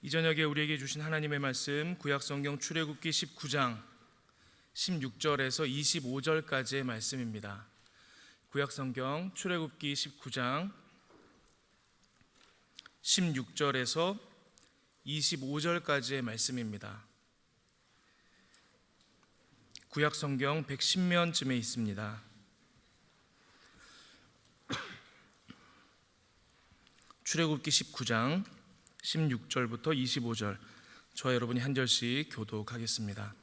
이 저녁에 우리에게 주신 하나님의 말씀 구약성경 출애굽기 19장 16절에서 25절까지의 말씀입니다. 구약성경 출애굽기 19장 16절에서 25절까지의 말씀입니다. 구약성경 110면쯤에 있습니다. 출애굽기 19장 16절부터 25절, 저와 여러분이 한 절씩 교독하겠습니다.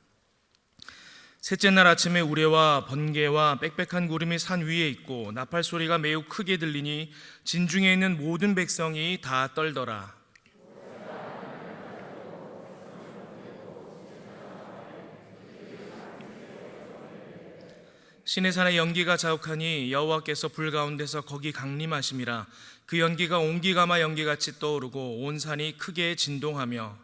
셋째 날 아침에 우레와 번개와 빽빽한 구름이 산 위에 있고 나팔 소리가 매우 크게 들리니 진중에 있는 모든 백성이 다 떨더라. 시내산의 연기가 자욱하니 여호와께서 불 가운데서 거기 강림하심이라. 그 연기가 옹기가마 연기같이 떠오르고 온 산이 크게 진동하며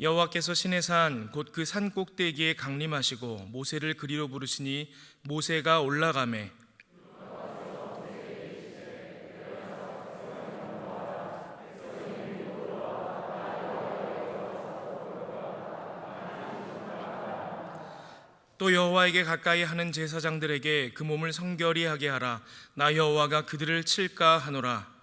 여호와께서 시내산 곧 그 산 꼭대기에 강림하시고 모세를 그리로 부르시니 모세가 올라가매 또 여호와에게 가까이 하는 제사장들에게 그 몸을 성결히 하게 하라. 나 여호와가 그들을 칠까 하노라.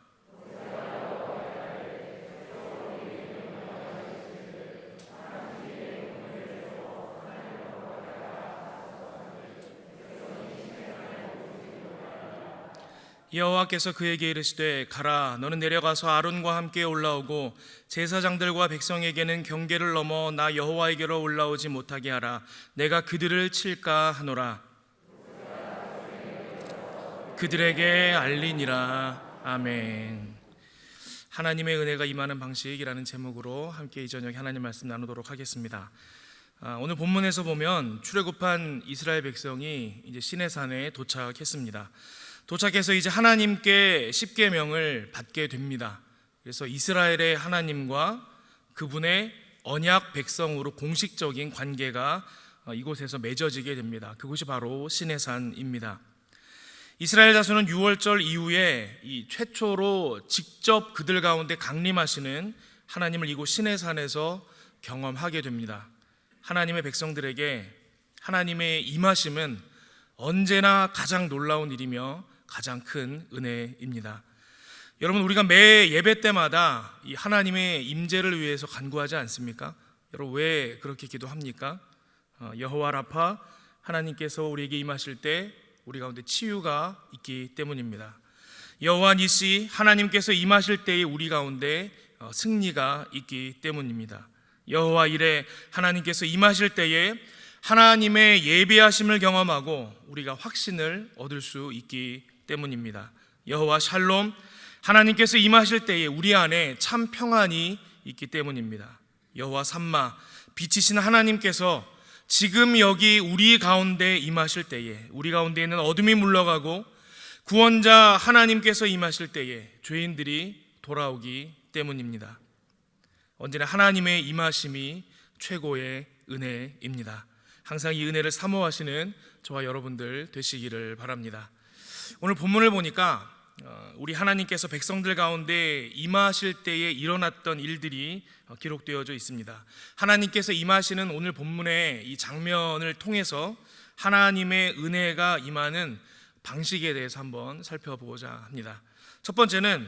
여호와께서 그에게 이르시되 가라. 너는 내려가서 아론과 함께 올라오고 제사장들과 백성에게는 경계를 넘어 나 여호와에게로 올라오지 못하게 하라. 내가 그들을 칠까 하노라. 그들에게 알리니라. 아멘. 하나님의 은혜가 임하는 방식이라는 제목으로 함께 이 저녁에 하나님 말씀 나누도록 하겠습니다. 오늘 본문에서 보면 출애굽한 이스라엘 백성이 이제 시내산에 도착했습니다. 도착해서 이제 하나님께 십계명을 받게 됩니다. 그래서 이스라엘의 하나님과 그분의 언약 백성으로 공식적인 관계가 이곳에서 맺어지게 됩니다. 그곳이 바로 시내산입니다. 이스라엘 자손은 유월절 이후에 이 최초로 직접 그들 가운데 강림하시는 하나님을 이곳 시내산에서 경험하게 됩니다. 하나님의 백성들에게 하나님의 임하심은 언제나 가장 놀라운 일이며 가장 큰 은혜입니다. 여러분, 우리가 매 예배 때마다 이 하나님의 임재를 위해서 간구하지 않습니까? 여러분, 왜 그렇게 기도합니까? 여호와 라파, 하나님께서 우리에게 임하실 때 우리 가운데 치유가 있기 때문입니다. 여호와 니시, 하나님께서 임하실 때에 우리 가운데 승리가 있기 때문입니다. 여호와 이레, 하나님께서 임하실 때에 하나님의 예배하심을 경험하고 우리가 확신을 얻을 수 있기 때문입니다. 여호와 샬롬, 하나님께서 임하실 때에 우리 안에 참 평안이 있기 때문입니다. 여호와 삼마, 빛이신 하나님께서 지금 여기 우리 가운데 임하실 때에 우리 가운데 있는 어둠이 물러가고 구원자 하나님께서 임하실 때에 죄인들이 돌아오기 때문입니다. 언제나 하나님의 임하심이 최고의 은혜입니다. 항상 이 은혜를 사모하시는 저와 여러분들 되시기를 바랍니다. 오늘 본문을 보니까 우리 하나님께서 백성들 가운데 임하실 때에 일어났던 일들이 기록되어져 있습니다. 하나님께서 임하시는 오늘 본문의 이 장면을 통해서 하나님의 은혜가 임하는 방식에 대해서 한번 살펴보고자 합니다. 첫 번째는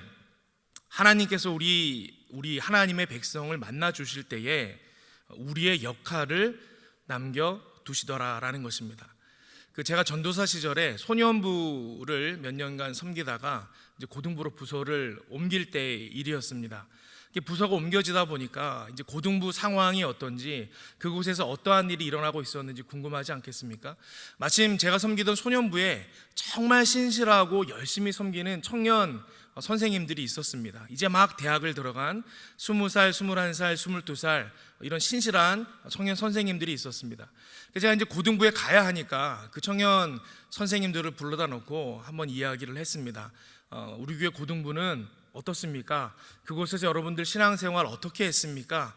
하나님께서 우리 하나님의 백성을 만나 주실 때에 우리의 역할을 남겨두시더라라는 것입니다. 제가 전도사 시절에 소년부를 몇 년간 섬기다가 이제 고등부로 부서를 옮길 때의 일이었습니다. 부서가 옮겨지다 보니까 이제 고등부 상황이 어떤지, 그곳에서 어떠한 일이 일어나고 있었는지 궁금하지 않겠습니까? 마침 제가 섬기던 소년부에 정말 신실하고 열심히 섬기는 청년 선생님들이 있었습니다. 이제 막 대학을 들어간 20살, 21살, 22살 이런 신실한 청년 선생님들이 있었습니다. 제가 이제 고등부에 가야 하니까 그 청년 선생님들을 불러다 놓고 한번 이야기를 했습니다. 우리 교회 고등부는 어떻습니까? 그곳에서 여러분들 신앙생활 어떻게 했습니까?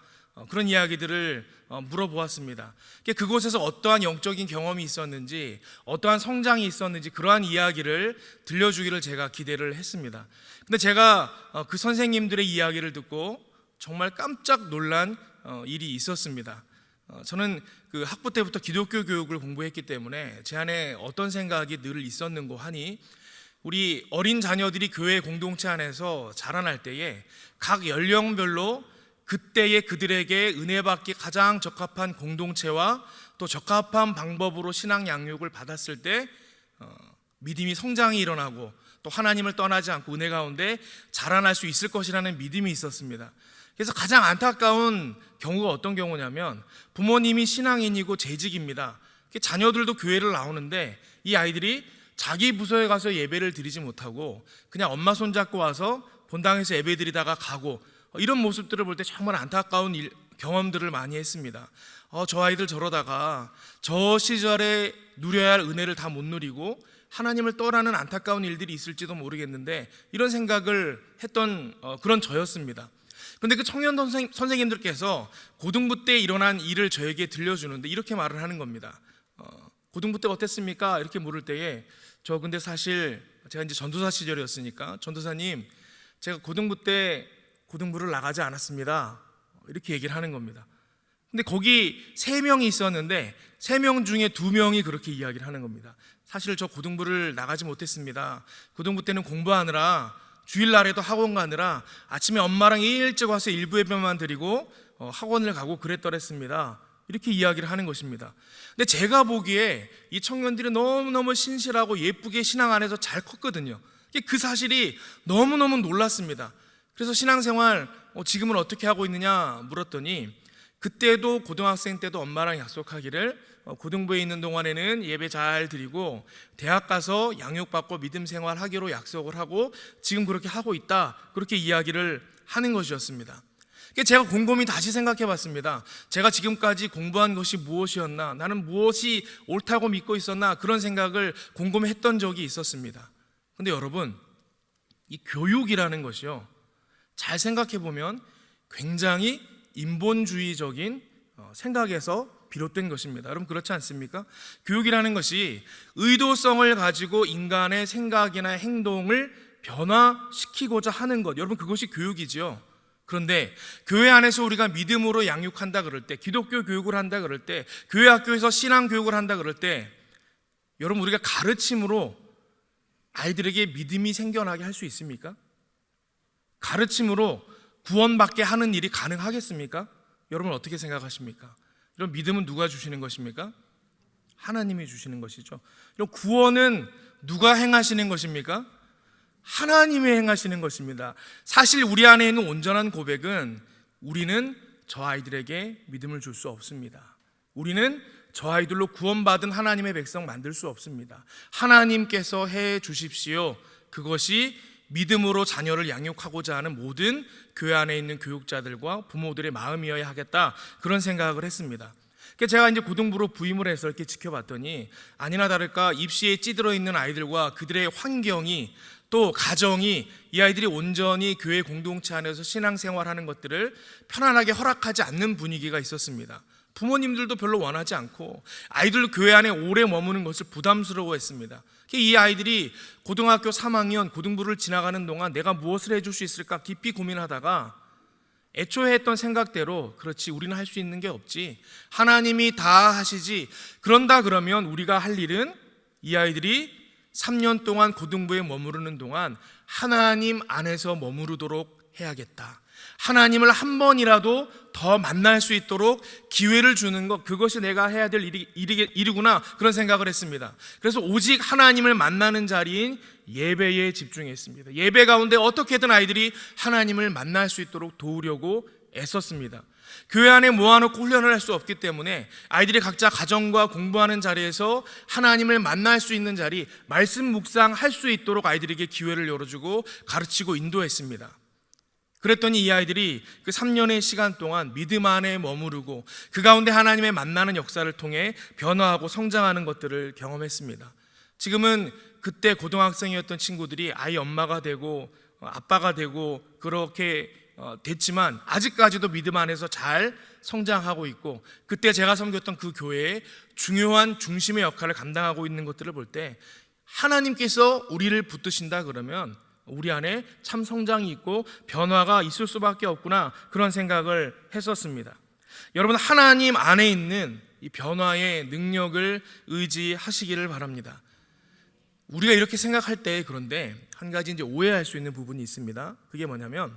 그런 이야기들을 물어보았습니다. 그곳에서 어떠한 영적인 경험이 있었는지, 어떠한 성장이 있었는지 그러한 이야기를 들려주기를 제가 기대를 했습니다. 근데 제가 그 선생님들의 이야기를 듣고 정말 깜짝 놀란 일이 있었습니다. 저는 그 학부 때부터 기독교 교육을 공부했기 때문에 제 안에 어떤 생각이 늘 있었는고 하니, 우리 어린 자녀들이 교회 공동체 안에서 자라날 때에 각 연령별로 그때의 그들에게 은혜 받기 가장 적합한 공동체와 또 적합한 방법으로 신앙 양육을 받았을 때 믿음이 성장이 일어나고 또 하나님을 떠나지 않고 은혜 가운데 자라날 수 있을 것이라는 믿음이 있었습니다. 그래서 가장 안타까운 경우가 어떤 경우냐면, 부모님이 신앙인이고 재직입니다. 자녀들도 교회를 나오는데 이 아이들이 자기 부서에 가서 예배를 드리지 못하고 그냥 엄마 손잡고 와서 본당에서 예배 드리다가 가고, 이런 모습들을 볼 때 정말 안타까운 경험들을 많이 했습니다. 저 아이들 저러다가 저 시절에 누려야 할 은혜를 다 못 누리고 하나님을 떠나는 안타까운 일들이 있을지도 모르겠는데, 이런 생각을 했던 그런 저였습니다. 그런데 그 청년 선생님들께서 고등부 때 일어난 일을 저에게 들려주는데 이렇게 말을 하는 겁니다. 고등부 때 어땠습니까? 이렇게 물을 때에, 저 근데 사실 제가 이제 전도사 시절이었으니까, 전도사님 제가 고등부 때 고등부를 나가지 않았습니다, 이렇게 얘기를 하는 겁니다. 근데 거기 3명이 있었는데 3명 중에 2명이 그렇게 이야기를 하는 겁니다. 사실 저 고등부를 나가지 못했습니다. 고등부 때는 공부하느라, 주일날에도 학원 가느라 아침에 엄마랑 일찍 와서 일부 예배만 드리고 학원을 가고 그랬더랬습니다, 이렇게 이야기를 하는 것입니다. 근데 제가 보기에 이 청년들이 너무너무 신실하고 예쁘게 신앙 안에서 잘 컸거든요. 그 사실이 너무너무 놀랐습니다. 그래서 신앙생활 지금은 어떻게 하고 있느냐 물었더니, 그때도 고등학생 때도 엄마랑 약속하기를 고등부에 있는 동안에는 예배 잘 드리고 대학 가서 양육받고 믿음 생활하기로 약속을 하고 지금 그렇게 하고 있다, 그렇게 이야기를 하는 것이었습니다. 제가 곰곰이 다시 생각해 봤습니다. 제가 지금까지 공부한 것이 무엇이었나, 나는 무엇이 옳다고 믿고 있었나, 그런 생각을 곰곰이 했던 적이 있었습니다. 근데 여러분, 이 교육이라는 것이요, 잘 생각해 보면 굉장히 인본주의적인 생각에서 비롯된 것입니다. 여러분, 그렇지 않습니까? 교육이라는 것이 의도성을 가지고 인간의 생각이나 행동을 변화시키고자 하는 것, 여러분 그것이 교육이지요. 그런데 교회 안에서 우리가 믿음으로 양육한다 그럴 때, 기독교 교육을 한다 그럴 때, 교회 학교에서 신앙 교육을 한다 그럴 때, 여러분 우리가 가르침으로 아이들에게 믿음이 생겨나게 할 수 있습니까? 가르침으로 구원받게 하는 일이 가능하겠습니까? 여러분 어떻게 생각하십니까? 이런 믿음은 누가 주시는 것입니까? 하나님이 주시는 것이죠. 이런 구원은 누가 행하시는 것입니까? 하나님이 행하시는 것입니다. 사실 우리 안에 있는 온전한 고백은, 우리는 저 아이들에게 믿음을 줄 수 없습니다. 우리는 저 아이들로 구원받은 하나님의 백성 만들 수 없습니다. 하나님께서 해 주십시오. 그것이 믿음으로 자녀를 양육하고자 하는 모든 교회 안에 있는 교육자들과 부모들의 마음이어야 하겠다, 그런 생각을 했습니다. 제가 이제 고등부로 부임을 해서 이렇게 지켜봤더니, 아니나 다를까 입시에 찌들어 있는 아이들과 그들의 환경이, 또 가정이, 이 아이들이 온전히 교회 공동체 안에서 신앙생활하는 것들을 편안하게 허락하지 않는 분위기가 있었습니다. 부모님들도 별로 원하지 않고 아이들도 교회 안에 오래 머무는 것을 부담스러워했습니다. 이 아이들이 고등학교 3학년 고등부를 지나가는 동안 내가 무엇을 해줄 수 있을까 깊이 고민하다가, 애초에 했던 생각대로, 그렇지 우리는 할 수 있는 게 없지, 하나님이 다 하시지, 그런다 그러면 우리가 할 일은 이 아이들이 3년 동안 고등부에 머무르는 동안 하나님 안에서 머무르도록 해야겠다, 하나님을 한 번이라도 더 만날 수 있도록 기회를 주는 것, 그것이 내가 해야 될 일이구나, 그런 생각을 했습니다. 그래서 오직 하나님을 만나는 자리인 예배에 집중했습니다. 예배 가운데 어떻게든 아이들이 하나님을 만날 수 있도록 도우려고 애썼습니다. 교회 안에 모아놓고 훈련을 할 수 없기 때문에 아이들이 각자 가정과 공부하는 자리에서 하나님을 만날 수 있는 자리, 말씀 묵상할 수 있도록 아이들에게 기회를 열어주고 가르치고 인도했습니다. 그랬더니 이 아이들이 그 3년의 시간 동안 믿음 안에 머무르고 그 가운데 하나님의 만나는 역사를 통해 변화하고 성장하는 것들을 경험했습니다. 지금은 그때 고등학생이었던 친구들이 아이 엄마가 되고 아빠가 되고 그렇게 됐지만 아직까지도 믿음 안에서 잘 성장하고 있고, 그때 제가 섬겼던 그 교회의 중요한 중심의 역할을 감당하고 있는 것들을 볼 때 하나님께서 우리를 붙드신다 그러면 우리 안에 참 성장이 있고 변화가 있을 수밖에 없구나, 그런 생각을 했었습니다. 여러분, 하나님 안에 있는 이 변화의 능력을 의지하시기를 바랍니다. 우리가 이렇게 생각할 때 그런데 한 가지 이제 오해할 수 있는 부분이 있습니다. 그게 뭐냐면,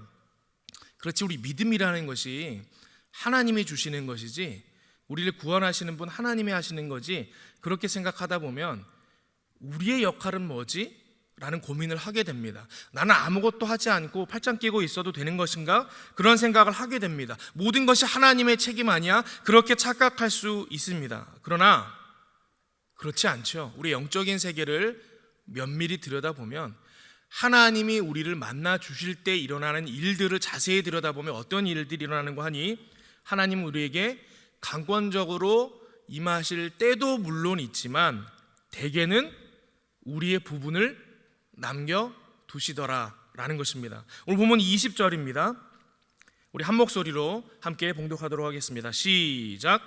그렇지, 우리 믿음이라는 것이 하나님이 주시는 것이지, 우리를 구원하시는 분 하나님이 하시는 거지, 그렇게 생각하다 보면 우리의 역할은 뭐지? 라는 고민을 하게 됩니다. 나는 아무것도 하지 않고 팔짱 끼고 있어도 되는 것인가? 그런 생각을 하게 됩니다. 모든 것이 하나님의 책임 아니야? 그렇게 착각할 수 있습니다. 그러나 그렇지 않죠. 우리 영적인 세계를 면밀히 들여다보면 하나님이 우리를 만나 주실 때 일어나는 일들을 자세히 들여다보면 어떤 일들이 일어나는 거 하니, 하나님은 우리에게 강권적으로 임하실 때도 물론 있지만 대개는 우리의 부분을 남겨두시더라 라는 것입니다. 오늘 본문 20절입니다. 우리 한 목소리로 함께 봉독하도록 하겠습니다. 시작.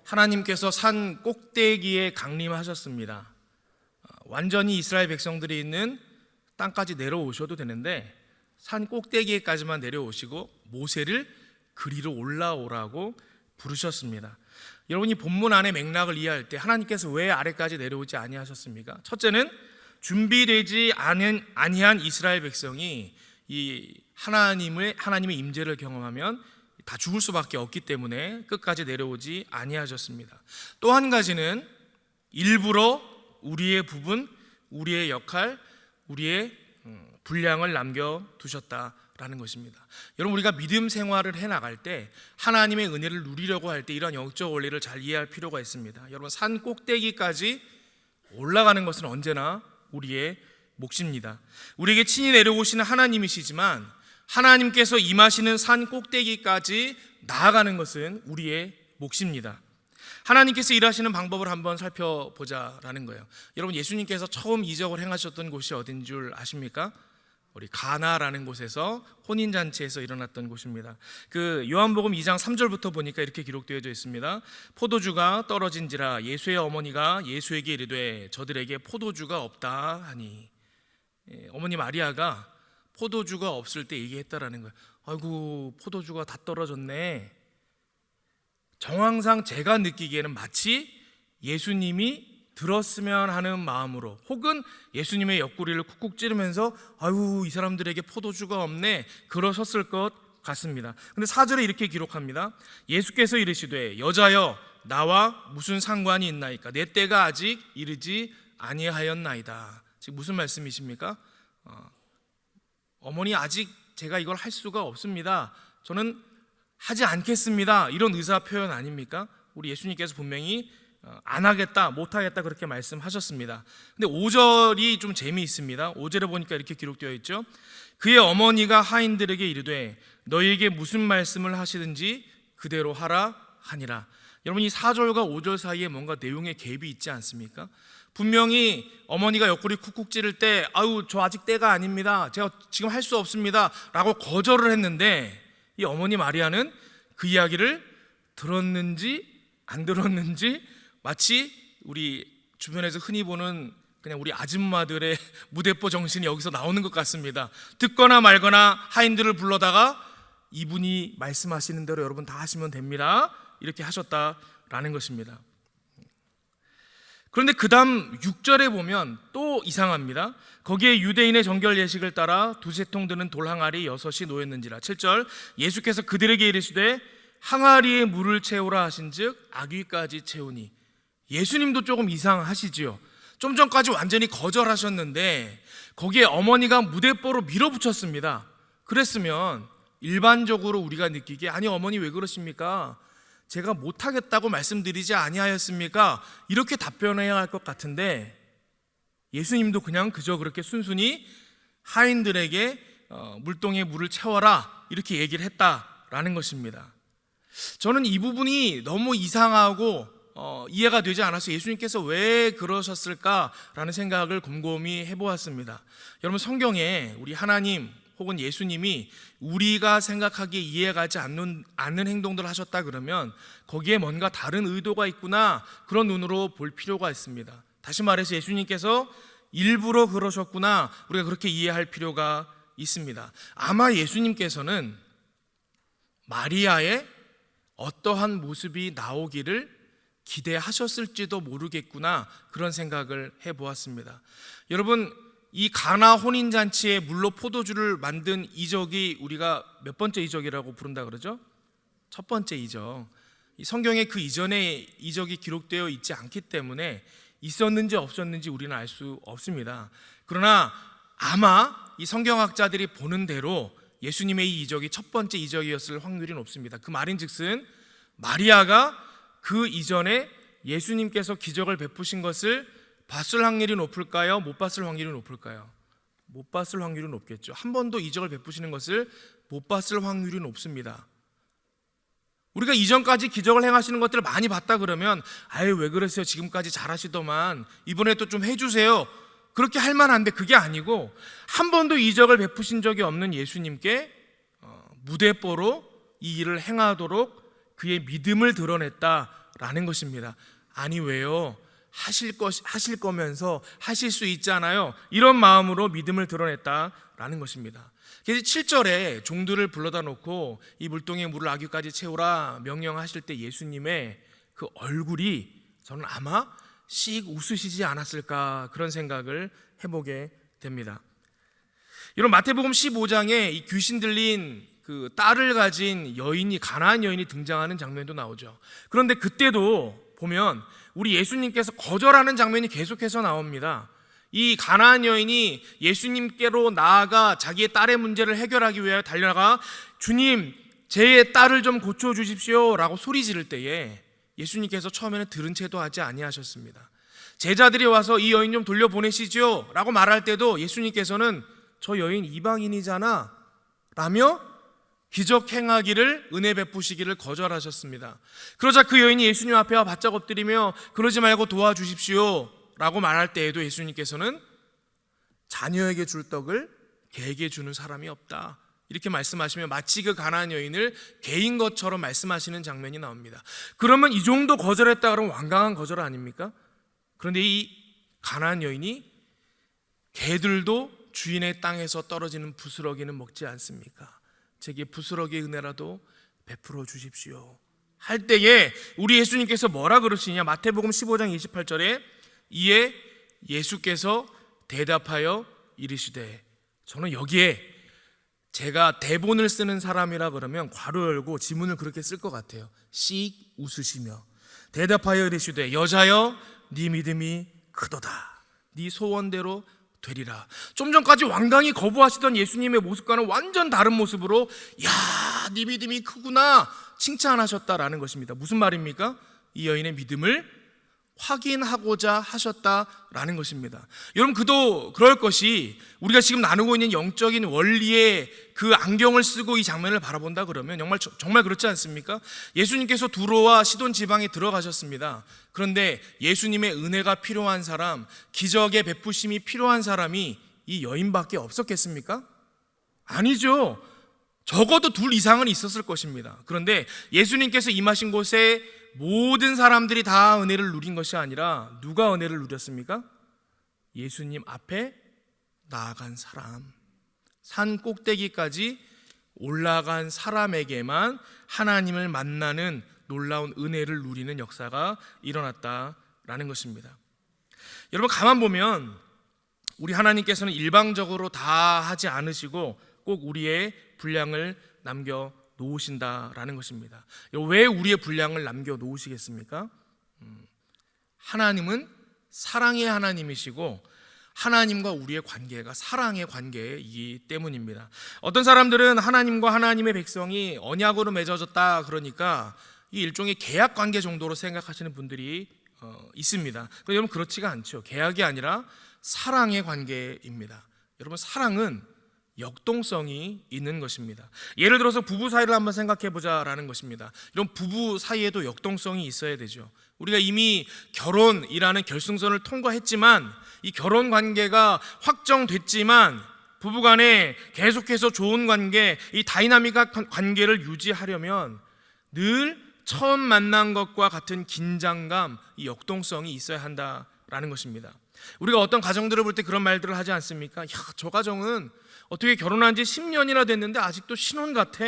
하나님께서 산 꼭대기에 강림하셨습니다. 완전히 이스라엘 백성들이 있는 땅까지 내려오셔도 되는데 산 꼭대기에까지만 내려오시고 모세를 그리로 올라오라고 부르셨습니다. 여러분이 본문 안의 맥락을 이해할 때 하나님께서 왜 아래까지 내려오지 아니하셨습니까? 첫째는 준비되지 아니한 이스라엘 백성이 이 하나님의 임재를 경험하면 다 죽을 수밖에 없기 때문에 끝까지 내려오지 아니하셨습니다. 또 한 가지는 일부러 우리의 부분, 우리의 역할, 우리의 분량을 남겨두셨다라는 것입니다. 여러분, 우리가 믿음 생활을 해나갈 때 하나님의 은혜를 누리려고 할 때 이런 영적 원리를 잘 이해할 필요가 있습니다. 여러분, 산 꼭대기까지 올라가는 것은 언제나 우리의 몫입니다. 우리에게 친히 내려오시는 하나님이시지만 하나님께서 임하시는 산 꼭대기까지 나아가는 것은 우리의 몫입니다. 하나님께서 일하시는 방법을 한번 살펴보자라는 거예요. 여러분, 예수님께서 처음 이적을 행하셨던 곳이 어딘 줄 아십니까? 우리 가나라는 곳에서 혼인잔치에서 일어났던 곳입니다. 그 요한복음 2장 3절부터 보니까 이렇게 기록되어 있습니다. 포도주가 떨어진지라 예수의 어머니가 예수에게 이르되 저들에게 포도주가 없다 하니, 어머니 마리아가 포도주가 없을 때 얘기했다라는 거예요. 아이고, 포도주가 다 떨어졌네. 정황상 제가 느끼기에는 마치 예수님이 들었으면 하는 마음으로, 혹은 예수님의 옆구리를 쿡쿡 찌르면서 아유, 이 사람들에게 포도주가 없네, 그러셨을 것 같습니다. 근데 4절에 이렇게 기록합니다. 예수께서 이르시되 여자여 나와 무슨 상관이 있나이까? 내 때가 아직 이르지 아니하였나이다. 지금 무슨 말씀이십니까? 어머니, 아직 제가 이걸 할 수가 없습니다. 저는 하지 않겠습니다. 이런 의사 표현 아닙니까? 우리 예수님께서 분명히 안 하겠다, 못 하겠다 그렇게 말씀하셨습니다. 근데 5절이 좀 재미있습니다. 5절에 보니까 이렇게 기록되어 있죠. 그의 어머니가 하인들에게 이르되 너희에게 무슨 말씀을 하시든지 그대로 하라 하니라. 여러분, 이 4절과 5절 사이에 뭔가 내용의 갭이 있지 않습니까? 분명히 어머니가 옆구리 쿡쿡 찌를 때 아유, 저 아직 때가 아닙니다, 제가 지금 할 수 없습니다 라고 거절을 했는데, 이 어머니 마리아는 그 이야기를 들었는지 안 들었는지 마치 우리 주변에서 흔히 보는 그냥 우리 아줌마들의 무대뽀 정신이 여기서 나오는 것 같습니다. 듣거나 말거나 하인들을 불러다가 이분이 말씀하시는 대로 여러분 다 하시면 됩니다, 이렇게 하셨다라는 것입니다. 그런데 그 다음 6절에 보면 또 이상합니다. 거기에 유대인의 정결 예식을 따라 두세 통 드는 돌 항아리 6이 놓였는지라. 7절, 예수께서 그들에게 이르시되 항아리에 물을 채우라 하신즉 아귀까지 채우니. 예수님도 조금 이상하시지요. 좀 전까지 완전히 거절하셨는데 거기에 어머니가 무대뽀로 밀어붙였습니다. 그랬으면 일반적으로 우리가 느끼기에 아니, 어머니 왜 그러십니까? 제가 못하겠다고 말씀드리지 아니하였습니까? 이렇게 답변해야 할 것 같은데 예수님도 그냥 그저 그렇게 순순히 하인들에게 물동에 물을 채워라 이렇게 얘기를 했다라는 것입니다. 저는 이 부분이 너무 이상하고 이해가 되지 않아서 예수님께서 왜 그러셨을까라는 생각을 곰곰이 해보았습니다. 여러분, 성경에 우리 하나님 혹은 예수님이 우리가 생각하기에 이해가지 않는 행동들을 하셨다 그러면 거기에 뭔가 다른 의도가 있구나, 그런 눈으로 볼 필요가 있습니다. 다시 말해서 예수님께서 일부러 그러셨구나, 우리가 그렇게 이해할 필요가 있습니다. 아마 예수님께서는 마리아의 어떠한 모습이 나오기를 기대하셨을지도 모르겠구나, 그런 생각을 해보았습니다. 여러분, 이 가나 혼인잔치에 물로 포도주를 만든 이적이 우리가 몇 번째 이적이라고 부른다 그러죠? 첫 번째 이적. 이 성경에 그 이전의 이적이 기록되어 있지 않기 때문에 있었는지 없었는지 우리는 알 수 없습니다. 그러나 아마 이 성경학자들이 보는 대로 예수님의 이 이적이 첫 번째 이적이었을 확률이 높습니다. 그 말인즉슨 마리아가 그 이전에 예수님께서 기적을 베푸신 것을 봤을 확률이 높을까요? 못 봤을 확률이 높을까요? 못 봤을 확률이 높겠죠. 한 번도 이적을 베푸시는 것을 못 봤을 확률이 높습니다. 우리가 이전까지 기적을 행하시는 것들을 많이 봤다 그러면 아유, 왜 그러세요? 지금까지 잘하시더만 이번에 또 좀 해주세요, 그렇게 할 만한데, 그게 아니고 한 번도 이적을 베푸신 적이 없는 예수님께 무대뽀로 이 일을 행하도록 그의 믿음을 드러냈다라는 것입니다. 아니, 왜요? 하실 거면서 하실 수 있잖아요, 이런 마음으로 믿음을 드러냈다라는 것입니다. 그래서 7절에 종들을 불러다 놓고 이 물동에 물을 아귀까지 채우라 명령하실 때 예수님의 그 얼굴이 저는 아마 씩 웃으시지 않았을까, 그런 생각을 해보게 됩니다. 여러분, 마태복음 15장에 이 귀신 들린 그 딸을 가진 여인이, 가나안 여인이 등장하는 장면도 나오죠. 그런데 그때도 보면 우리 예수님께서 거절하는 장면이 계속해서 나옵니다. 이 가나안 여인이 예수님께로 나아가 자기의 딸의 문제를 해결하기 위해 달려가 주님, 제 딸을 좀 고쳐주십시오 라고 소리 지를 때에 예수님께서 처음에는 들은 채도 하지 아니하셨습니다. 제자들이 와서 이 여인 좀 돌려보내시죠 라고 말할 때도 예수님께서는 저 여인 이방인이잖아 라며 기적 행하기를, 은혜 베푸시기를 거절하셨습니다. 그러자 그 여인이 예수님 앞에 와 바짝 엎드리며 그러지 말고 도와주십시오 라고 말할 때에도 예수님께서는 자녀에게 줄 떡을 개에게 주는 사람이 없다, 이렇게 말씀하시며 마치 그 가나안 여인을 개인 것처럼 말씀하시는 장면이 나옵니다. 그러면 이 정도 거절했다 그러면 완강한 거절 아닙니까? 그런데 이 가나안 여인이 개들도 주인의 땅에서 떨어지는 부스러기는 먹지 않습니까? 제게 부스러기의 은혜라도 베풀어 주십시오 할 때에 우리 예수님께서 뭐라 그러시냐? 마태복음 15장 28절에 이에 예수께서 대답하여 이르시되, 저는 여기에 제가 대본을 쓰는 사람이라 그러면 괄호 열고 지문을 그렇게 쓸 것 같아요. 씩 웃으시며 대답하여 이르시되, 여자여 네 믿음이 크도다, 네 소원대로 되리라. 좀 전까지 완강히 거부하시던 예수님의 모습과는 완전 다른 모습으로 야, 네 믿음이 크구나 칭찬하셨다라는 것입니다. 무슨 말입니까? 이 여인의 믿음을 확인하고자 하셨다라는 것입니다. 여러분, 그도 그럴 것이 우리가 지금 나누고 있는 영적인 원리의 그 안경을 쓰고 이 장면을 바라본다 그러면 정말 그렇지 않습니까? 예수님께서 두로와 시돈 지방에 들어가셨습니다. 그런데 예수님의 은혜가 필요한 사람, 기적의 베푸심이 필요한 사람이 이 여인밖에 없었겠습니까? 아니죠. 적어도 둘 이상은 있었을 것입니다. 그런데 예수님께서 임하신 곳에 모든 사람들이 다 은혜를 누린 것이 아니라 누가 은혜를 누렸습니까? 예수님 앞에 나아간 사람, 산 꼭대기까지 올라간 사람에게만 하나님을 만나는 놀라운 은혜를 누리는 역사가 일어났다라는 것입니다. 여러분, 가만 보면 우리 하나님께서는 일방적으로 다 하지 않으시고 꼭 우리의 분량을 남겨 놓으신다라는 것입니다. 왜 우리의 분량을 남겨 놓으시겠습니까? 하나님은 사랑의 하나님이시고 하나님과 우리의 관계가 사랑의 관계이기 때문입니다. 어떤 사람들은 하나님과 하나님의 백성이 언약으로 맺어졌다 그러니까 이 일종의 계약 관계 정도로 생각하시는 분들이 있습니다. 여러분, 그렇지가 않죠. 계약이 아니라 사랑의 관계입니다. 여러분, 사랑은 역동성이 있는 것입니다. 예를 들어서 부부 사이를 한번 생각해 보자라는 것입니다. 이런 부부 사이에도 역동성이 있어야 되죠. 우리가 이미 결혼이라는 결승선을 통과했지만, 이 결혼 관계가 확정됐지만 부부간에 계속해서 좋은 관계, 이 다이나믹한 관계를 유지하려면 늘 처음 만난 것과 같은 긴장감, 이 역동성이 있어야 한다라는 것입니다. 우리가 어떤 가정들을 볼 때 그런 말들을 하지 않습니까? 야, 저 가정은 어떻게 결혼한 지 10년이나 됐는데 아직도 신혼 같아.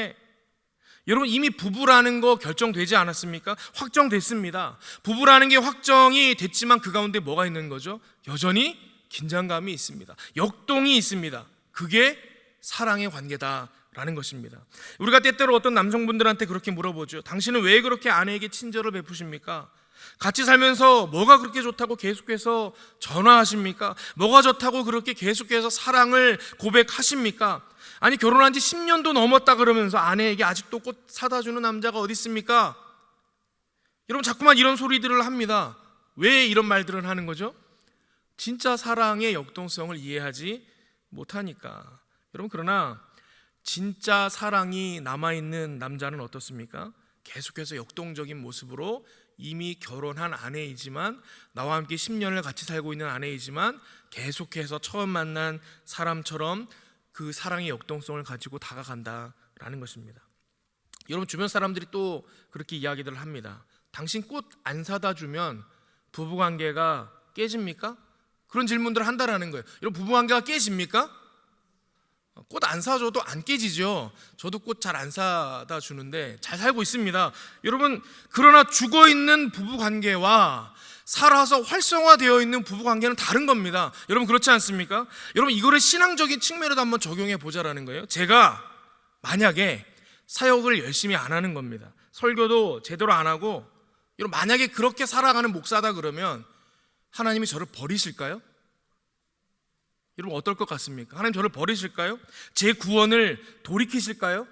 여러분, 이미 부부라는 거 결정되지 않았습니까? 확정됐습니다. 부부라는 게 확정이 됐지만 그 가운데 뭐가 있는 거죠? 여전히 긴장감이 있습니다. 역동이 있습니다. 그게 사랑의 관계다라는 것입니다. 우리가 때때로 어떤 남성분들한테 그렇게 물어보죠. 당신은 왜 그렇게 아내에게 친절을 베푸십니까? 같이 살면서 뭐가 그렇게 좋다고 계속해서 전화하십니까? 뭐가 좋다고 그렇게 계속해서 사랑을 고백하십니까? 아니, 결혼한 지 10년도 넘었다 그러면서 아내에게 아직도 꽃 사다 주는 남자가 어디 있습니까? 여러분, 자꾸만 이런 소리들을 합니다. 왜 이런 말들을 하는 거죠? 진짜 사랑의 역동성을 이해하지 못하니까. 여러분, 그러나 진짜 사랑이 남아있는 남자는 어떻습니까? 계속해서 역동적인 모습으로 이미 결혼한 아내이지만, 나와 함께 10년을 같이 살고 있는 아내이지만 계속해서 처음 만난 사람처럼 그 사랑의 역동성을 가지고 다가간다라는 것입니다. 여러분, 주변 사람들이 또 그렇게 이야기들을 합니다. 당신 꽃 안 사다 주면 부부관계가 깨집니까? 그런 질문들을 한다라는 거예요. 여러분, 부부관계가 깨집니까? 꽃 안 사줘도 안 깨지죠. 저도 꽃 잘 안 사다 주는데 잘 살고 있습니다. 여러분, 그러나 죽어있는 부부관계와 살아서 활성화되어 있는 부부관계는 다른 겁니다. 여러분, 그렇지 않습니까? 여러분, 이거를 신앙적인 측면에도 한번 적용해 보자라는 거예요. 제가 만약에 사역을 열심히 안 하는 겁니다. 설교도 제대로 안 하고, 여러분, 만약에 그렇게 살아가는 목사다 그러면 하나님이 저를 버리실까요? 여러분, 어떨 것 같습니까? 하나님 저를 버리실까요? 제 구원을 돌이키실까요?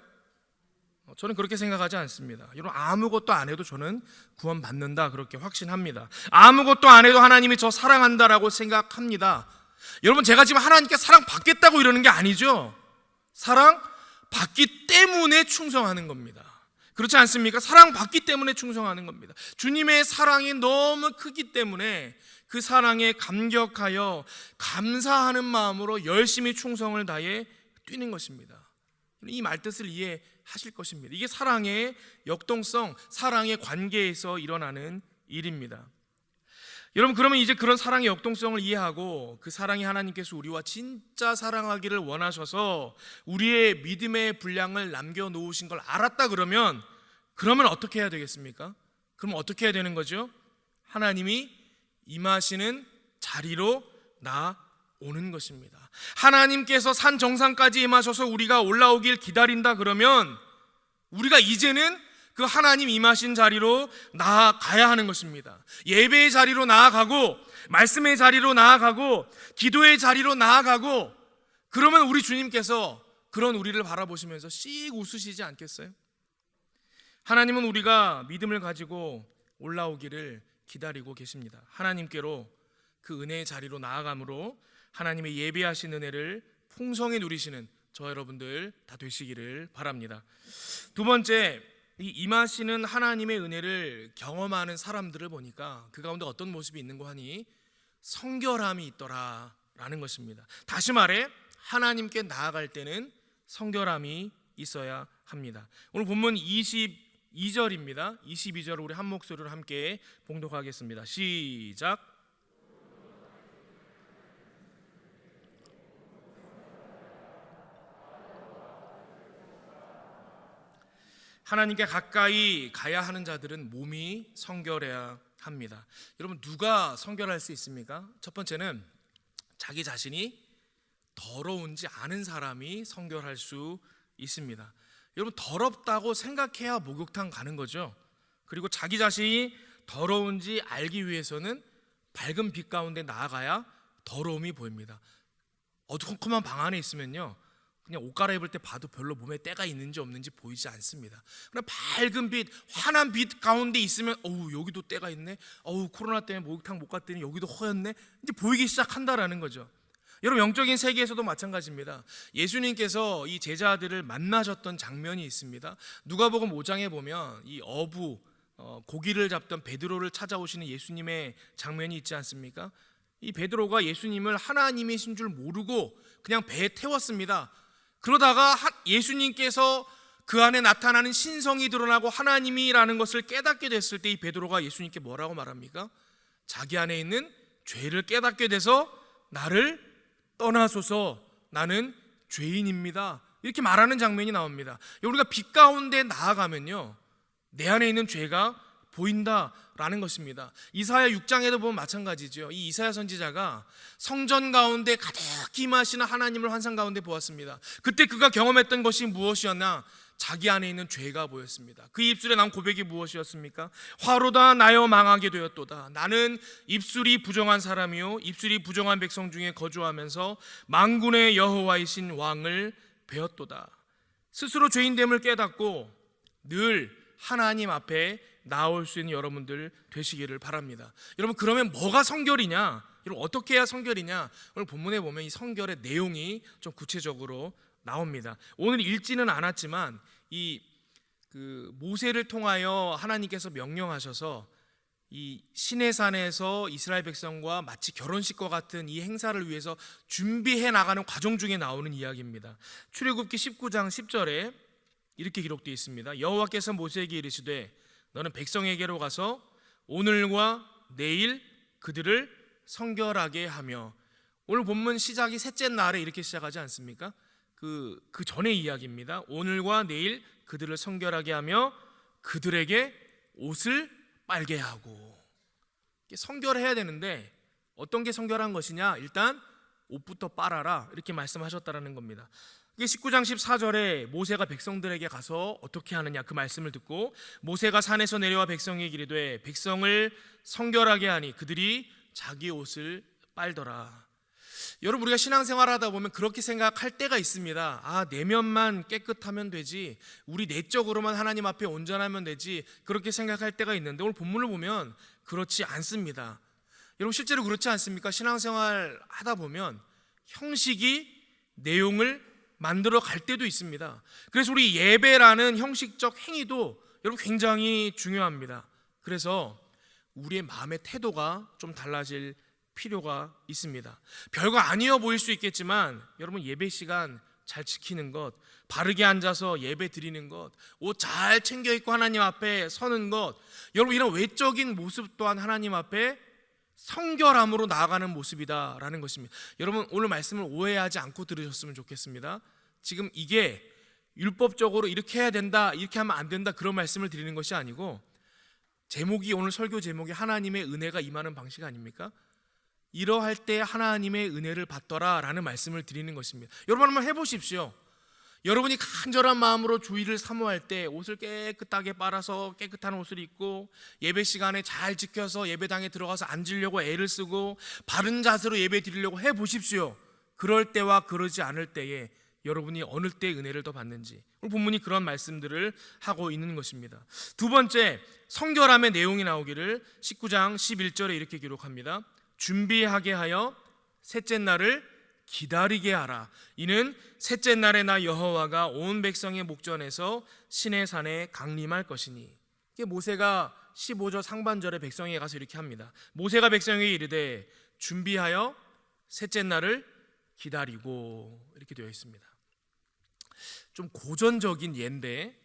저는 그렇게 생각하지 않습니다. 여러분, 아무것도 안 해도 저는 구원받는다, 그렇게 확신합니다. 아무것도 안 해도 하나님이 저 사랑한다라고 생각합니다. 여러분, 제가 지금 하나님께 사랑받겠다고 이러는 게 아니죠. 사랑받기 때문에 충성하는 겁니다. 그렇지 않습니까? 사랑받기 때문에 충성하는 겁니다. 주님의 사랑이 너무 크기 때문에 그 사랑에 감격하여 감사하는 마음으로 열심히 충성을 다해 뛰는 것입니다. 이 말뜻을 이해하실 것입니다. 이게 사랑의 역동성, 사랑의 관계에서 일어나는 일입니다. 여러분, 그러면 이제 그런 사랑의 역동성을 이해하고 그 사랑이 하나님께서 우리와 진짜 사랑하기를 원하셔서 우리의 믿음의 분량을 남겨놓으신 걸 알았다 그러면 어떻게 해야 되겠습니까? 그럼 어떻게 해야 되는 거죠? 하나님이 임하시는 자리로 나오는 것입니다. 하나님께서 산 정상까지 임하셔서 우리가 올라오길 기다린다 그러면 우리가 이제는 그 하나님 임하신 자리로 나아가야 하는 것입니다. 예배의 자리로 나아가고, 말씀의 자리로 나아가고, 기도의 자리로 나아가고, 그러면 우리 주님께서 그런 우리를 바라보시면서 씩 웃으시지 않겠어요? 하나님은 우리가 믿음을 가지고 올라오기를 기다리고 계십니다. 하나님께로 그 은혜의 자리로 나아감으로 하나님의 예배하신 은혜를 풍성히 누리시는 저 여러분들 다 되시기를 바랍니다. 두 번째, 이 임하시는 하나님의 은혜를 경험하는 사람들을 보니까 그 가운데 어떤 모습이 있는고 하니 성결함이 있더라라는 것입니다. 다시 말해, 하나님께 나아갈 때는 성결함이 있어야 합니다. 오늘 본문 22절입니다. 22절을 우리 한 목소리로 함께 봉독하겠습니다. 시작. 하나님께 가까이 가야 하는 자들은 몸이 성결해야 합니다. 여러분, 누가 성결할 수 있습니까? 첫 번째는 자기 자신이 더러운지 아는 사람이 성결할 수 있습니다. 여러분, 더럽다고 생각해야 목욕탕 가는 거죠. 그리고 자기 자신이 더러운지 알기 위해서는 밝은 빛 가운데 나아가야 더러움이 보입니다. 어두컴컴한 방 안에 있으면요, 그냥 옷 갈아입을 때 봐도 별로 몸에 때가 있는지 없는지 보이지 않습니다. 그냥 밝은 빛, 환한 빛 가운데 있으면 여기도 때가 있네, 코로나 때문에 목욕탕 못 갔더니 여기도 허였네, 이제 보이기 시작한다라는 거죠. 여러분, 영적인 세계에서도 마찬가지입니다. 예수님께서 이 제자들을 만나셨던 장면이 있습니다. 누가복음 5장에 보면 이 고기를 잡던 베드로를 찾아오시는 예수님의 장면이 있지 않습니까? 이 베드로가 예수님을 하나님이신 줄 모르고 그냥 배에 태웠습니다. 그러다가 예수님께서 그 안에 나타나는 신성이 드러나고 하나님이라는 것을 깨닫게 됐을 때 이 베드로가 예수님께 뭐라고 말합니까? 자기 안에 있는 죄를 깨닫게 돼서 나를 떠나소서, 나는 죄인입니다, 이렇게 말하는 장면이 나옵니다. 우리가 빛 가운데 나아가면요, 내 안에 있는 죄가 보인다라는 것입니다. 이사야 6장에도 보면 마찬가지죠. 이 이사야 선지자가 성전 가운데 가득히 임하시는 하나님을 환상 가운데 보았습니다. 그때 그가 경험했던 것이 무엇이었나? 자기 안에 있는 죄가 보였습니다. 그 입술에 난 고백이 무엇이었습니까? 화로다 나여 망하게 되었도다. 나는 입술이 부정한 사람이요 입술이 부정한 백성 중에 거주하면서 만군의 여호와이신 왕을 배웠도다. 스스로 죄인됨을 깨닫고 늘 하나님 앞에 나올 수 있는 여러분들 되시기를 바랍니다. 여러분, 그러면 뭐가 성결이냐? 여러분, 어떻게 해야 성결이냐? 오늘 본문에 보면 이 성결의 내용이 좀 구체적으로 나옵니다. 오늘 읽지는 않았지만 이 모세를 통하여 하나님께서 명령하셔서 이 시내산에서 이스라엘 백성과 마치 결혼식과 같은 이 행사를 위해서 준비해 나가는 과정 중에 나오는 이야기입니다. 출애굽기 19장 10절에 이렇게 기록되어 있습니다. 여호와께서 모세에게 이르시되 너는 백성에게로 가서 오늘과 내일 그들을 성결하게 하며, 오늘 본문 시작이 셋째 날에 이렇게 시작하지 않습니까? 그 전의 이야기입니다. 오늘과 내일 그들을 성결하게 하며 그들에게 옷을 빨게 하고. 성결해야 되는데 어떤 게 성결한 것이냐? 일단 옷부터 빨아라, 이렇게 말씀하셨다라는 겁니다. 19장 14절에 모세가 백성들에게 가서 어떻게 하느냐, 그 말씀을 듣고 모세가 산에서 내려와 백성에게 이르되 백성을 성결하게 하니 그들이 자기 옷을 빨더라. 여러분, 우리가 신앙생활 하다 보면 그렇게 생각할 때가 있습니다. 내면만 깨끗하면 되지, 우리 내적으로만 하나님 앞에 온전하면 되지, 그렇게 생각할 때가 있는데 오늘 본문을 보면 그렇지 않습니다. 여러분, 실제로 그렇지 않습니까? 신앙생활 하다 보면 형식이 내용을 만들어 갈 때도 있습니다. 그래서 우리 예배라는 형식적 행위도 여러분 굉장히 중요합니다. 그래서 우리의 마음의 태도가 좀 달라질 필요가 있습니다. 별거 아니어 보일 수 있겠지만 여러분, 예배 시간 잘 지키는 것, 바르게 앉아서 예배 드리는 것, 옷 잘 챙겨 입고 하나님 앞에 서는 것, 여러분 이런 외적인 모습 또한 하나님 앞에 성결함으로 나아가는 모습이다라는 것입니다. 여러분, 오늘 말씀을 오해하지 않고 들으셨으면 좋겠습니다. 지금 이게 율법적으로 이렇게 해야 된다, 이렇게 하면 안 된다, 그런 말씀을 드리는 것이 아니고, 제목이, 오늘 설교 제목이 하나님의 은혜가 임하는 방식 아닙니까? 이러할 때 하나님의 은혜를 받더라 라는 말씀을 드리는 것입니다. 여러분, 한번 해보십시오. 여러분이 간절한 마음으로 주일을 사모할 때 옷을 깨끗하게 빨아서 깨끗한 옷을 입고 예배 시간에 잘 지켜서 예배당에 들어가서 앉으려고 애를 쓰고 바른 자세로 예배 드리려고 해보십시오. 그럴 때와 그러지 않을 때에 여러분이 어느 때 은혜를 더 받는지, 오늘 본문이 그런 말씀들을 하고 있는 것입니다. 두 번째, 성결함의 내용이 나오기를 19장 11절에 이렇게 기록합니다. 준비하게 하여 셋째 날을 기다리게 하라. 이는 셋째 날에 나 여호와가 온 백성의 목전에서 시내산에 강림할 것이니. 이게 모세가 15절 상반절에 백성에게 가서 이렇게 합니다. 모세가 백성에게 이르되 준비하여 셋째 날을 기다리고, 이렇게 되어 있습니다. 좀 고전적인 예인데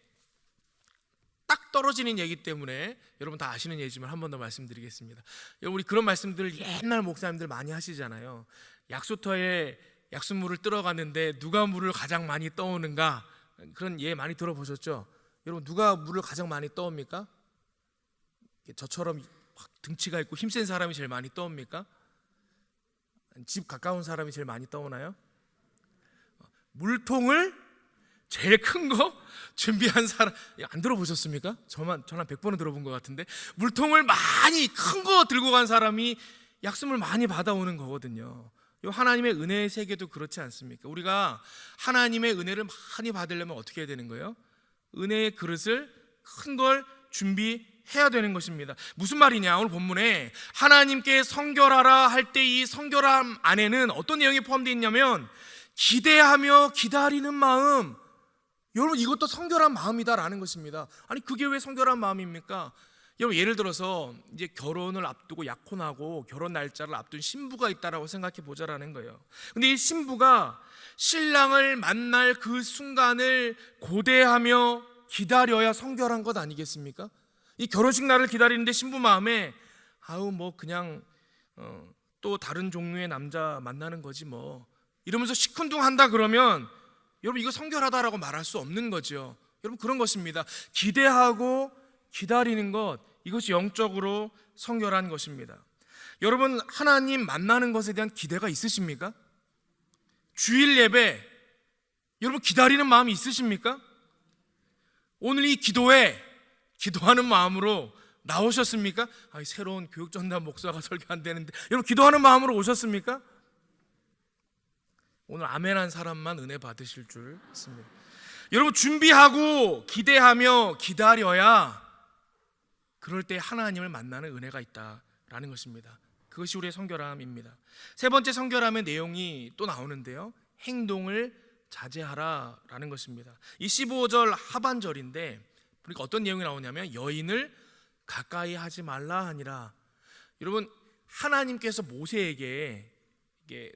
딱 떨어지는 얘기 때문에 여러분 다 아시는 예지만 한 번 더 말씀드리겠습니다. 여러분, 우리 그런 말씀들 옛날 목사님들 많이 하시잖아요. 약수터에 약수물을ตื้어 갔는데 누가 물을 가장 많이 떠오는가, 그런 예 많이 들어보셨죠? 여러분, 누가 물을 가장 많이 떠옵니까? 저처럼 등치가 있고 힘센 사람이 제일 많이 떠옵니까? 집 가까운 사람이 제일 많이 떠오나요? 물통을 제일 큰 거 준비한 사람 안 들어보셨습니까? 전 한 100번은 들어본 것 같은데, 물통을 많이 큰 거 들고 간 사람이 약수물 많이 받아오는 거거든요. 하나님의 은혜의 세계도 그렇지 않습니까? 우리가 하나님의 은혜를 많이 받으려면 어떻게 해야 되는 거예요? 은혜의 그릇을 큰 걸 준비해야 해야 되는 것입니다. 무슨 말이냐? 오늘 본문에 하나님께 성결하라 할 때 이 성결함 안에는 어떤 내용이 포함되어 있냐면 기대하며 기다리는 마음. 여러분, 이것도 성결한 마음이다라는 것입니다. 아니, 그게 왜 성결한 마음입니까? 여러분, 예를 들어서 이제 결혼을 앞두고 약혼하고 결혼 날짜를 앞둔 신부가 있다라고 생각해 보자라는 거예요. 근데 이 신부가 신랑을 만날 그 순간을 고대하며 기다려야 성결한 것 아니겠습니까? 이 결혼식 날을 기다리는데 신부 마음에 그냥 또 다른 종류의 남자 만나는 거지 뭐 이러면서 시큰둥한다 그러면 여러분, 이거 성결하다라고 말할 수 없는 거죠. 여러분, 그런 것입니다. 기대하고 기다리는 것, 이것이 영적으로 성결한 것입니다. 여러분, 하나님 만나는 것에 대한 기대가 있으십니까? 주일 예배, 여러분 기다리는 마음이 있으십니까? 오늘 이 기도에 기도하는 마음으로 나오셨습니까? 새로운 교육전담 목사가 설교한다는데 여러분, 기도하는 마음으로 오셨습니까? 오늘 아멘한 사람만 은혜 받으실 줄 믿습니다. 여러분, 준비하고 기대하며 기다려야 그럴 때 하나님을 만나는 은혜가 있다라는 것입니다. 그것이 우리의 성결함입니다. 세 번째 성결함의 내용이 또 나오는데요, 행동을 자제하라라는 것입니다. 이 15절 하반절인데 그러니까 어떤 내용이 나오냐면 여인을 가까이 하지 말라 하니라. 여러분, 하나님께서 모세에게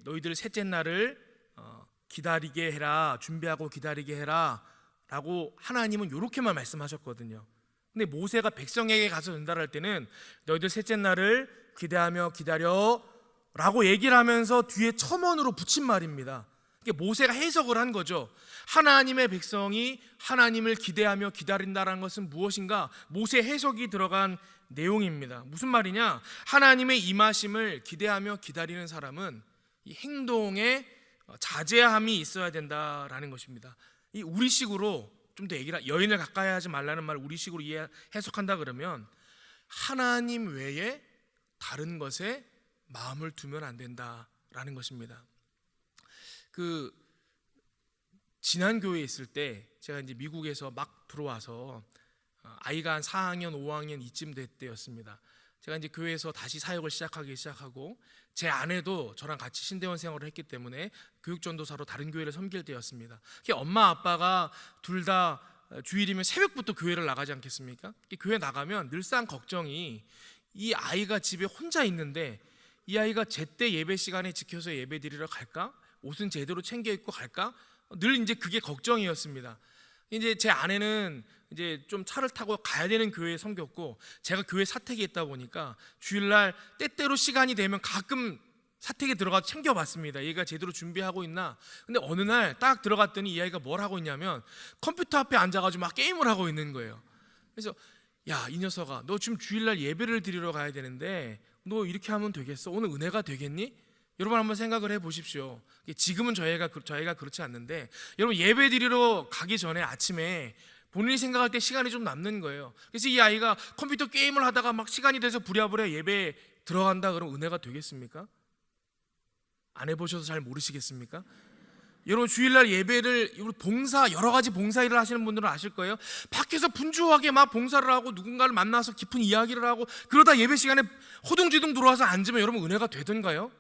너희들 셋째 날을 기다리게 해라, 준비하고 기다리게 해라 라고 하나님은 이렇게만 말씀하셨거든요. 근데 모세가 백성에게 가서 전달할 때는 너희들 셋째 날을 기대하며 기다려 라고 얘기를 하면서 뒤에 첨언으로 붙인 말입니다. 모세가 해석을 한 거죠. 하나님의 백성이 하나님을 기대하며 기다린다는 것은 무엇인가? 모세 해석이 들어간 내용입니다. 무슨 말이냐? 하나님의 임하심을 기대하며 기다리는 사람은 이 행동에 자제함이 있어야 된다라는 것입니다. 이 우리식으로 좀 더 얘기를, 여인을 가까이 하지 말라는 말을 우리식으로 해석한다 그러면 하나님 외에 다른 것에 마음을 두면 안 된다라는 것입니다. 지난 교회에 있을 때 제가 이제 미국에서 막 들어와서 아이가 한 4학년, 5학년 이쯤 될 때였습니다. 제가 이제 교회에서 다시 사역을 시작하고 제 아내도 저랑 같이 신대원 생활을 했기 때문에 교육전도사로 다른 교회를 섬길 때였습니다. 엄마 아빠가 둘 다 주일이면 새벽부터 교회를 나가지 않겠습니까? 교회 나가면 늘상 걱정이 이 아이가 집에 혼자 있는데 이 아이가 제때 예배 시간에 지켜서 예배 드리러 갈까? 옷은 제대로 챙겨 입고 갈까? 늘 이제 그게 걱정이었습니다. 이제 제 아내는 이제 좀 차를 타고 가야 되는 교회에 섬겼고 제가 교회 사택에 있다 보니까 주일날 때때로 시간이 되면 가끔 사택에 들어가서 챙겨봤습니다. 얘가 제대로 준비하고 있나. 근데 어느 날 딱 들어갔더니 이 아이가 뭘 하고 있냐면 컴퓨터 앞에 앉아가지고 막 게임을 하고 있는 거예요. 그래서 야, 이 녀석아, 너 지금 주일날 예배를 드리러 가야 되는데 너 이렇게 하면 되겠어? 오늘 은혜가 되겠니? 여러분 한번 생각을 해보십시오. 지금은 저희가 그렇지 않는데 여러분, 예배 드리러 가기 전에 아침에 본인이 생각할 때 시간이 좀 남는 거예요. 그래서 이 아이가 컴퓨터 게임을 하다가 막 시간이 돼서 부랴부랴 예배에 들어간다 그러면 은혜가 되겠습니까? 안 해보셔서 잘 모르시겠습니까? 여러분, 주일날 예배를 봉사, 여러 가지 봉사 일을 하시는 분들은 아실 거예요. 밖에서 분주하게 막 봉사를 하고 누군가를 만나서 깊은 이야기를 하고 그러다 예배 시간에 허둥지둥 들어와서 앉으면 여러분 은혜가 되던가요?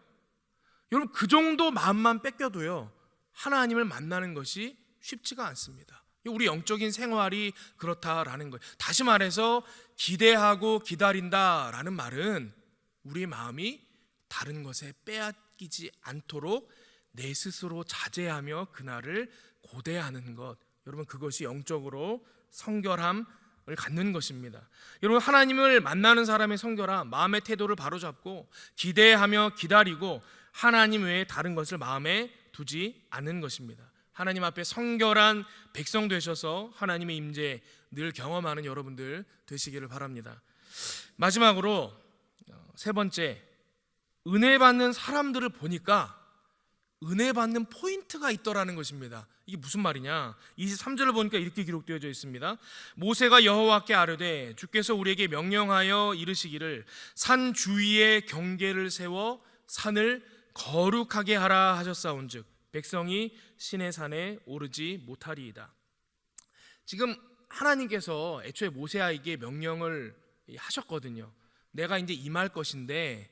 여러분, 그 정도 마음만 뺏겨도요 하나님을 만나는 것이 쉽지가 않습니다. 우리 영적인 생활이 그렇다라는 거예요. 다시 말해서 기대하고 기다린다라는 말은 우리의 마음이 다른 것에 빼앗기지 않도록 내 스스로 자제하며 그날을 고대하는 것, 여러분 그것이 영적으로 성결함을 갖는 것입니다. 여러분, 하나님을 만나는 사람의 성결함, 마음의 태도를 바로잡고 기대하며 기다리고 하나님 외에 다른 것을 마음에 두지 않는 것입니다. 하나님 앞에 성결한 백성 되셔서 하나님의 임재 늘 경험하는 여러분들 되시기를 바랍니다. 마지막으로 세 번째, 은혜 받는 사람들을 보니까 은혜 받는 포인트가 있더라는 것입니다. 이게 무슨 말이냐? 23절을 보니까 이렇게 기록되어져 있습니다. 모세가 여호와께 아뢰되 주께서 우리에게 명령하여 이르시기를 산 주위에 경계를 세워 산을 거룩하게 하라 하셨사온즉 백성이 신의 산에 오르지 못하리이다. 지금 하나님께서 애초에 모세에게 명령을 하셨거든요. 내가 이제 임할 것인데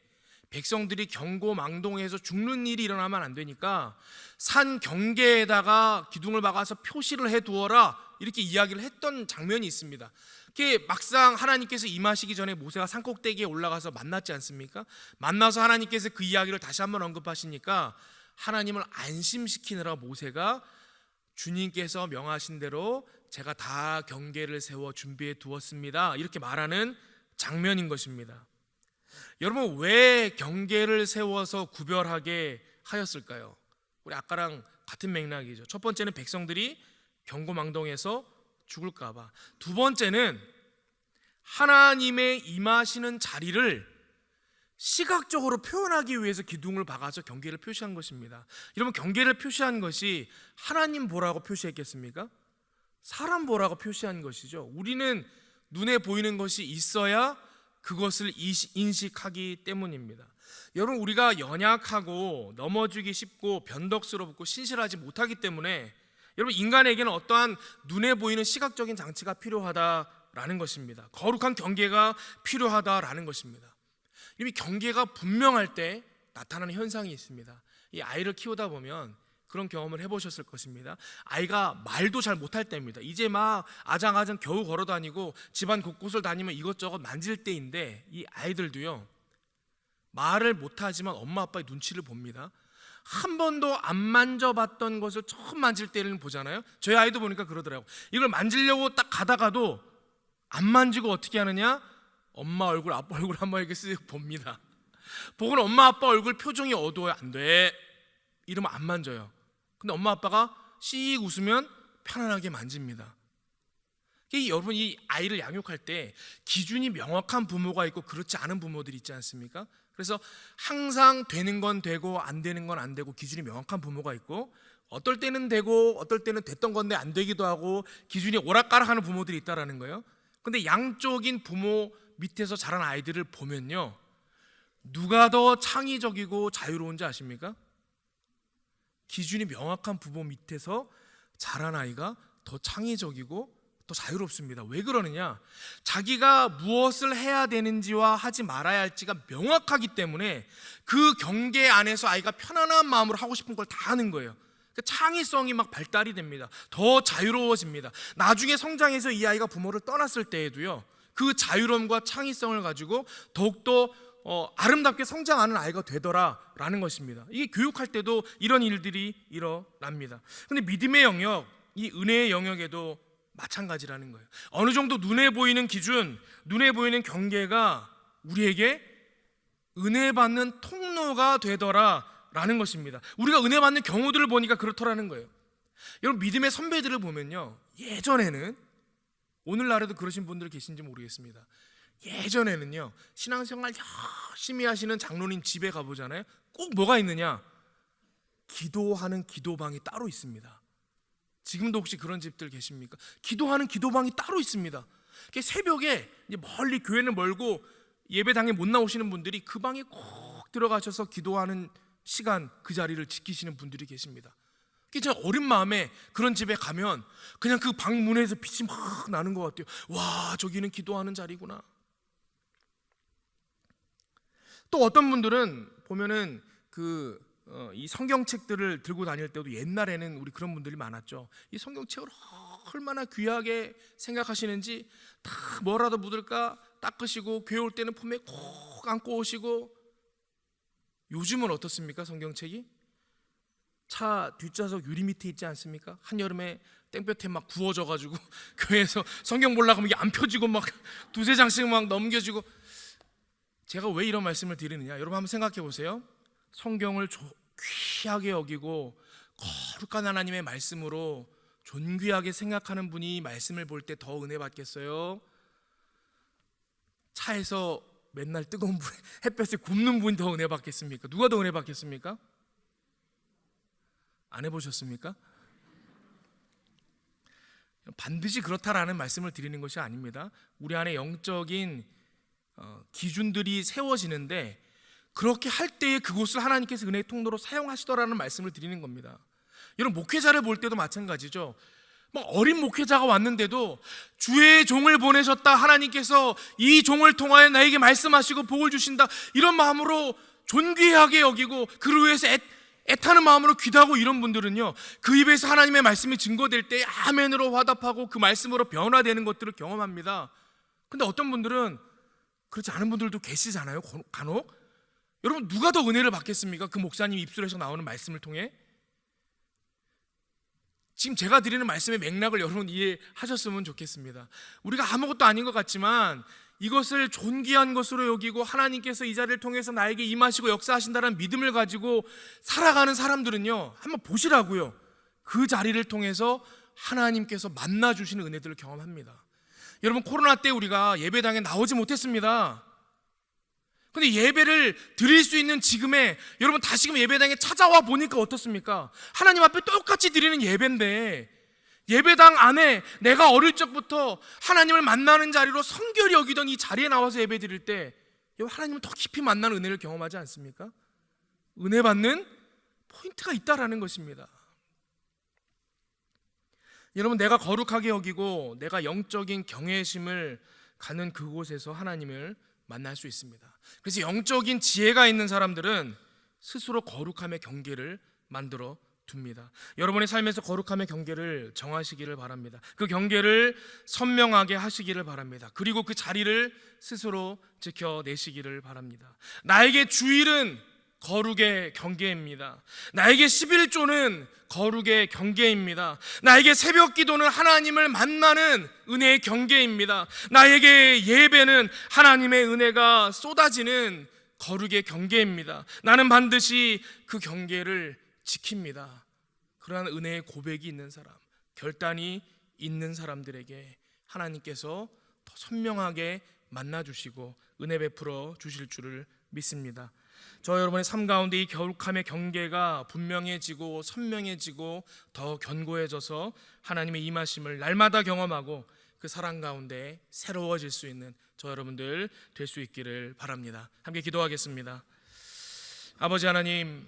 백성들이 경고망동해서 죽는 일이 일어나면 안 되니까 산 경계에다가 기둥을 박아서 표시를 해두어라, 이렇게 이야기를 했던 장면이 있습니다. 그게 막상 하나님께서 임하시기 전에 모세가 산꼭대기에 올라가서 만났지 않습니까? 만나서 하나님께서 그 이야기를 다시 한번 언급하시니까 하나님을 안심시키느라 모세가 주님께서 명하신 대로 제가 다 경계를 세워 준비해 두었습니다, 이렇게 말하는 장면인 것입니다. 여러분, 왜 경계를 세워서 구별하게 하였을까요? 우리 아까랑 같은 맥락이죠. 첫 번째는 백성들이 경고망동해서 죽을까 봐. 두 번째는 하나님의 임하시는 자리를 시각적으로 표현하기 위해서 기둥을 박아서 경계를 표시한 것입니다. 여러분, 경계를 표시한 것이 하나님 보라고 표시했겠습니까? 사람 보라고 표시한 것이죠. 우리는 눈에 보이는 것이 있어야 그것을 인식하기 때문입니다. 여러분, 우리가 연약하고 넘어지기 쉽고 변덕스럽고 신실하지 못하기 때문에 여러분, 인간에게는 어떠한 눈에 보이는 시각적인 장치가 필요하다라는 것입니다. 거룩한 경계가 필요하다라는 것입니다. 이미 경계가 분명할 때 나타나는 현상이 있습니다. 이 아이를 키우다 보면 그런 경험을 해보셨을 것입니다. 아이가 말도 잘 못할 때입니다. 이제 막 아장아장 겨우 걸어다니고 집안 곳곳을 다니면 이것저것 만질 때인데, 이 아이들도요, 말을 못하지만 엄마 아빠의 눈치를 봅니다. 한 번도 안 만져봤던 것을 처음 만질 때는 보잖아요. 저희 아이도 보니까 그러더라고요. 이걸 만지려고 딱 가다가도 안 만지고 어떻게 하느냐, 엄마 얼굴 아빠 얼굴 한번 이렇게 쓱 봅니다. 보고는 엄마 아빠 얼굴 표정이 어두워요. 안 돼, 이러면 안 만져요. 근데 엄마 아빠가 씩 웃으면 편안하게 만집니다. 여러분, 이 아이를 양육할 때 기준이 명확한 부모가 있고 그렇지 않은 부모들이 있지 않습니까? 그래서 항상 되는 건 되고 안 되는 건 안 되고 기준이 명확한 부모가 있고, 어떨 때는 되고 어떨 때는 됐던 건데 안 되기도 하고 기준이 오락가락하는 부모들이 있다라는 거예요. 근데 양쪽인 부모 밑에서 자란 아이들을 보면요, 누가 더 창의적이고 자유로운지 아십니까? 기준이 명확한 부모 밑에서 자란 아이가 더 창의적이고 더 자유롭습니다. 왜 그러느냐? 자기가 무엇을 해야 되는지와 하지 말아야 할지가 명확하기 때문에 그 경계 안에서 아이가 편안한 마음으로 하고 싶은 걸 다 하는 거예요. 창의성이 막 발달이 됩니다. 더 자유로워집니다. 나중에 성장해서 이 아이가 부모를 떠났을 때에도요, 그 자유로움과 창의성을 가지고 더욱더 아름답게 성장하는 아이가 되더라라는 것입니다. 이게 교육할 때도 이런 일들이 일어납니다. 근데 믿음의 영역, 이 은혜의 영역에도 마찬가지라는 거예요. 어느 정도 눈에 보이는 기준, 눈에 보이는 경계가 우리에게 은혜 받는 통로가 되더라라는 것입니다. 우리가 은혜 받는 경우들을 보니까 그렇더라는 거예요. 여러분, 믿음의 선배들을 보면요, 예전에는, 오늘날에도 그러신 분들 계신지 모르겠습니다. 예전에는요, 신앙생활 열심히 하시는 장로님 집에 가보잖아요. 꼭 뭐가 있느냐? 기도하는 기도방이 따로 있습니다. 지금도 혹시 그런 집들 계십니까? 기도하는 기도방이 따로 있습니다. 새벽에 이제 멀리, 교회는 멀고 예배당에 못 나오시는 분들이 그 방에 꼭 들어가셔서 기도하는 시간, 그 자리를 지키시는 분들이 계십니다. 제가 어린 마음에 그런 집에 가면 그냥 그 방 문에서 빛이 막 나는 것 같아요. 와, 저기는 기도하는 자리구나. 또 어떤 분들은 보면은 이 성경책들을 들고 다닐 때도, 옛날에는 우리 그런 분들이 많았죠. 이 성경책을 얼마나 귀하게 생각하시는지 다 뭐라도 묻을까 닦으시고, 교회 올 때는 품에 꼭 안고 오시고. 요즘은 어떻습니까? 성경책이 차 뒷좌석 유리 밑에 있지 않습니까? 한여름에 땡볕에 막 구워져가지고 교회에서 성경 보려고 하면 이게 안 펴지고 막 두세 장씩 막 넘겨지고. 제가 왜 이런 말씀을 드리느냐, 여러분 한번 생각해 보세요. 성경을 귀하게 여기고 거룩한 하나님의 말씀으로 존귀하게 생각하는 분이 말씀을 볼 때 더 은혜 받겠어요? 차에서 맨날 뜨거운 불에 햇볕에 굽는 분이 더 은혜 받겠습니까? 누가 더 은혜 받겠습니까? 안 해보셨습니까? 반드시 그렇다라는 말씀을 드리는 것이 아닙니다. 우리 안에 영적인 기준들이 세워지는데, 그렇게 할 때에 그곳을 하나님께서 은혜의 통로로 사용하시더라는 말씀을 드리는 겁니다. 여러분, 목회자를 볼 때도 마찬가지죠. 막 어린 목회자가 왔는데도 주의 종을 보내셨다, 하나님께서 이 종을 통하여 나에게 말씀하시고 복을 주신다, 이런 마음으로 존귀하게 여기고 그를 위해서 애타는 마음으로 기도하고, 이런 분들은요, 그 입에서 하나님의 말씀이 증거될 때 아멘으로 화답하고 그 말씀으로 변화되는 것들을 경험합니다. 근데 어떤 분들은 그렇지 않은 분들도 계시잖아요, 간혹. 여러분, 누가 더 은혜를 받겠습니까? 그 목사님 입술에서 나오는 말씀을 통해? 지금 제가 드리는 말씀의 맥락을 여러분 이해하셨으면 좋겠습니다. 우리가 아무것도 아닌 것 같지만 이것을 존귀한 것으로 여기고 하나님께서 이 자리를 통해서 나에게 임하시고 역사하신다는 믿음을 가지고 살아가는 사람들은요, 한번 보시라고요. 그 자리를 통해서 하나님께서 만나주시는 은혜들을 경험합니다. 여러분, 코로나 때 우리가 예배당에 나오지 못했습니다. 근데 예배를 드릴 수 있는 지금에 여러분 다시금 예배당에 찾아와 보니까 어떻습니까? 하나님 앞에 똑같이 드리는 예배인데, 예배당 안에 내가 어릴 적부터 하나님을 만나는 자리로 성결히 여기던 이 자리에 나와서 예배 드릴 때 하나님을 더 깊이 만나는 은혜를 경험하지 않습니까? 은혜 받는 포인트가 있다라는 것입니다. 여러분, 내가 거룩하게 여기고 내가 영적인 경외심을 가는 그곳에서 하나님을 만날 수 있습니다. 그래서 영적인 지혜가 있는 사람들은 스스로 거룩함의 경계를 만들어 둡니다. 여러분의 삶에서 거룩함의 경계를 정하시기를 바랍니다. 그 경계를 선명하게 하시기를 바랍니다. 그리고 그 자리를 스스로 지켜내시기를 바랍니다. 나에게 주일은 거룩의 경계입니다. 나에게 11조는 거룩의 경계입니다. 나에게 새벽 기도는 하나님을 만나는 은혜의 경계입니다. 나에게 예배는 하나님의 은혜가 쏟아지는 거룩의 경계입니다. 나는 반드시 그 경계를 지킵니다. 그러한 은혜의 고백이 있는 사람, 결단이 있는 사람들에게 하나님께서 더 선명하게 만나주시고 은혜 베풀어 주실 줄을 믿습니다. 저 여러분의 삶 가운데 이 거룩함의 경계가 분명해지고 선명해지고 더 견고해져서 하나님의 임하심을 날마다 경험하고 그 사랑 가운데 새로워질 수 있는 저 여러분들 될 수 있기를 바랍니다. 함께 기도하겠습니다. 아버지 하나님,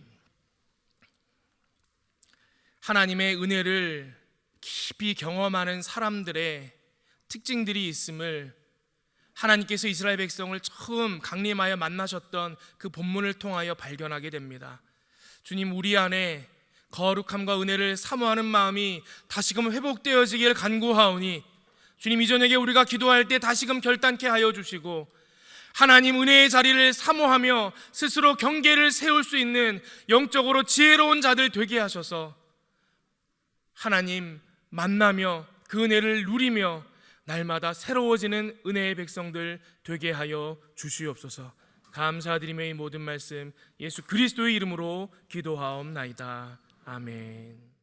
하나님의 은혜를 깊이 경험하는 사람들의 특징들이 있음을 하나님께서 이스라엘 백성을 처음 강림하여 만나셨던 그 본문을 통하여 발견하게 됩니다. 주님, 우리 안에 거룩함과 은혜를 사모하는 마음이 다시금 회복되어지길 간구하오니 주님, 이 저녁에 우리가 기도할 때 다시금 결단케 하여 주시고 하나님 은혜의 자리를 사모하며 스스로 경계를 세울 수 있는 영적으로 지혜로운 자들 되게 하셔서 하나님 만나며 그 은혜를 누리며 날마다 새로워지는 은혜의 백성들 되게 하여 주시옵소서. 감사드리며 이 모든 말씀 예수 그리스도의 이름으로 기도하옵나이다. 아멘.